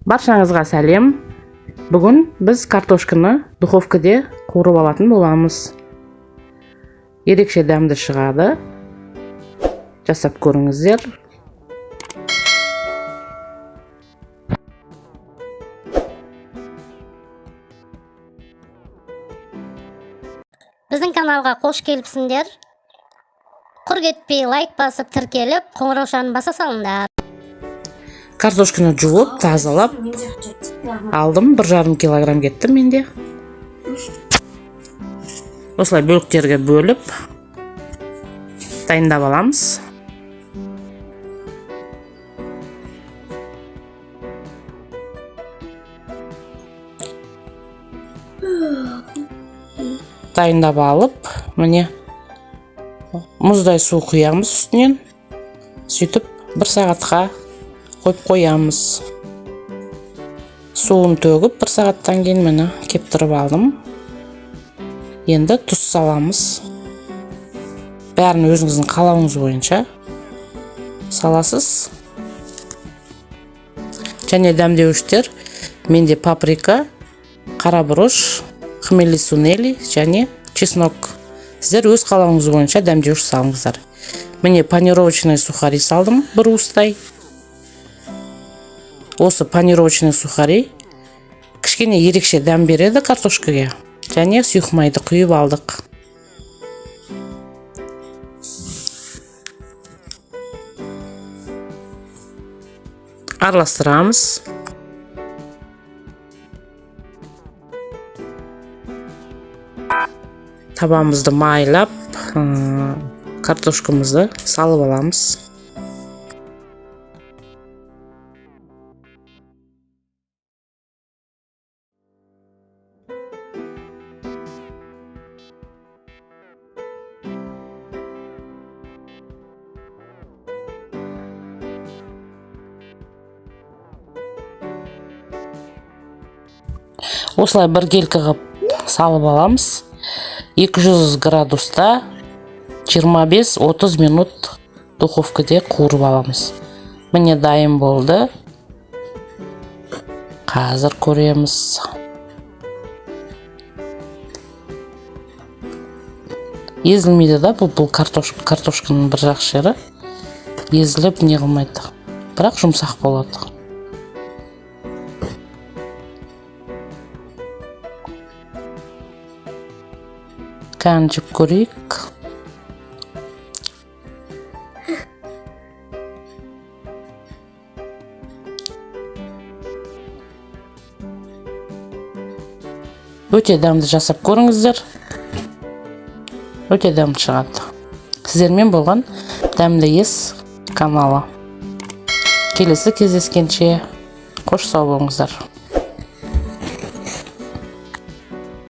Баршаңызға сәлем. Бүгін біз картошканы духовкада қуырып алатын боламыз. Ерекше дәмді шығады. Жасап көріңіздер. Біздің каналға қош келіпсіңдер. Құр кетпей лайк басып, тіркеліп, қоңыраушаны баса салыңдар. Картошканы жуып, тазалап алдым. 1,5 килограмм кетті менде. Осылай бөліктерге бөліп дайындап аламыз. Дайындап алып, міне мұздай су құямыз үстінен. Сөйтіп 1 сағатқа қойып қоямыз. Суын төгіп 1 сағаттан кейін міне кептіріп алдым. Енді тұз саламыз. Бәрін өзіңіздің қалауыңыз бойынша саласыз. Және дәмдеуіштер менде паприка, қара бұрыш, хмели сунели және чеснок. Сіздер өз қалауыңыз бойынша дәмдеуіш салыңыздар. Міне панировочный сухари салдым, 1 уыстай. Осы панировочный сухари кішкене ерекше дәм береді картошкаға. Және сұйық құйып алдық. Араластырамыз. Табамызды майлап, картошкамызды салып аламыз. Осылай 1 келкі қып салып аламыз. 200 градуста 25-30 минут духовкада қуырып аламыз. Міне дайын болды. Қазір көреміз. Езілмейді да, бұл картошканың бір жақ жері езіліп не қылмайды. Бірақ жұмсақ болады. Қанжып көрейік. Өте дәмді жасап көріңіздер. Өте дәмді шығады. Сіздермен болған Дәмді ес каналы. Келесі кездескенше қош сау болыңыздар.